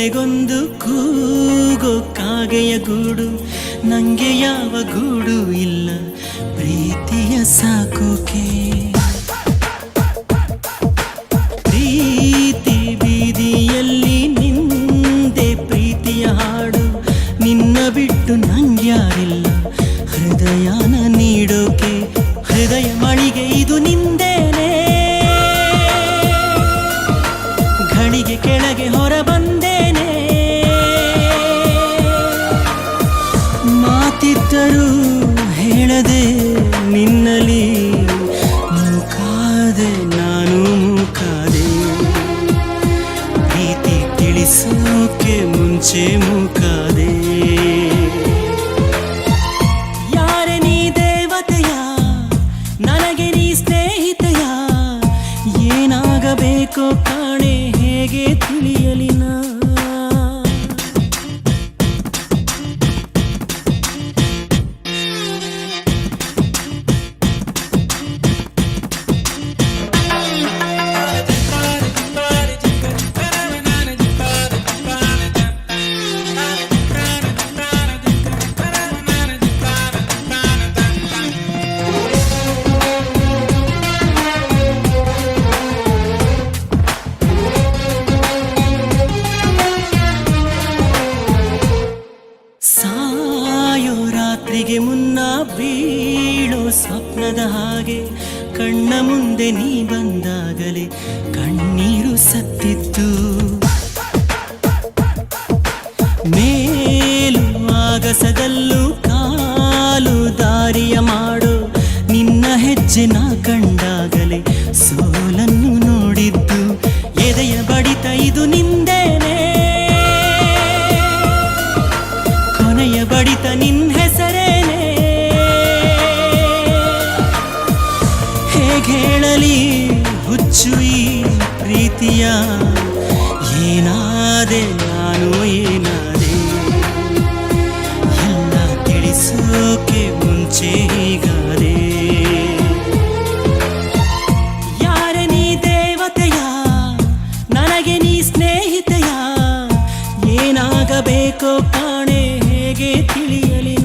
ಕೊನೆಗೊಂದು ಕೂಗೋ ಕಾಗೆಯ ಗೂಡು, ನಂಗೆ ಯಾವ ಗೂಡು ಇಲ್ಲ ಪ್ರೀತಿಯ ಸಾಕೋಕೆ. ಪ್ರೀತಿ ಬೀದಿಯಲ್ಲಿ ನಿಂದೆ ಪ್ರೀತಿಯ ಹಾಡು, ನಿನ್ನ ಬಿಟ್ಟು ನಂಗ್ಯಾರಿಲ್ಲ ಹೃದಯನ ನೀಡೋಕೆ. ಹೃದಯ ಮಳಿಗೆ ಇದು ನಿಂದೇನೆ, ಘಳಿಗೆ ಕೆಳಗೆ ಹೊರ ಬಂದೇನೆ. ಮಾತಿದ್ದರೂ ಹೇಳದೆ ನಿನ್ನಲಿ ಮೂಕಾದೆ, ನಾನು ಮೂಕಾದೆ. ಪ್ರೀತಿ ತಿಳಿಸೋಕೆ ಮುಂಚೆ ಮೂಕಾದೆ. ಯಾರೆ ನೀ ದೇವತೆಯ, ನನಗೆ ನೀ ಸ್ನೇಹಿತೆಯ, ಏನಾಗಬೇಕೋ ಕಾಣೆ ಹೇಗೆ ತಿಳಿಯಲಿ ನಾ. ಸಾಯೋ ರಾತ್ರಿಗೆ ಮುನ್ನ ಬೀಳೋ ಸ್ವಪ್ನದ ಹಾಗೆ, ಕಣ್ಣ ಮುಂದೆ ನೀ ಬಂದಾಗಲೇ ಕಣ್ಣೀರು ಸತ್ತಿತ್ತು. ಮೇಲು ಆಗಸದಲ್ಲೂ ಕಾಲು ದಾರಿಯ ಮಾಡೋ ನಿನ್ನ ಹೆಜ್ಜೆ ನಾ ಕಂಡಾಗಲೇ ಸೋಲನ್ನು ನೋಡಿದ್ದು. ಎದೆಯ ಬಡಿತ ಇದು ನಿಂದೇನೆ, ಕೊನೆಯ ಬಡಿತ ನಿನ್ನ ಹೆಸರೇನೆ. ಹೇಗೆ ಹೇಳಲಿ ಹುಚ್ಚು ಈ ಪ್ರೀತಿಯ, ಏನಾದೆ ನಾನು ಏನಾದೆ, ಎಲ್ಲ ತಿಳಿಸೋಕೆ ಮುಂಚೆ ಹೀಗಾದೆ. ಯಾರೆ ನೀ ದೇವತೆಯ, ನನಗೆ ನೀ ಸ್ನೇಹಿತೆಯ, ಏನಾಗಬೇಕೋ ಕಾಣೆ ಹೇಗೆ ತಿಳಿಯಲಿ.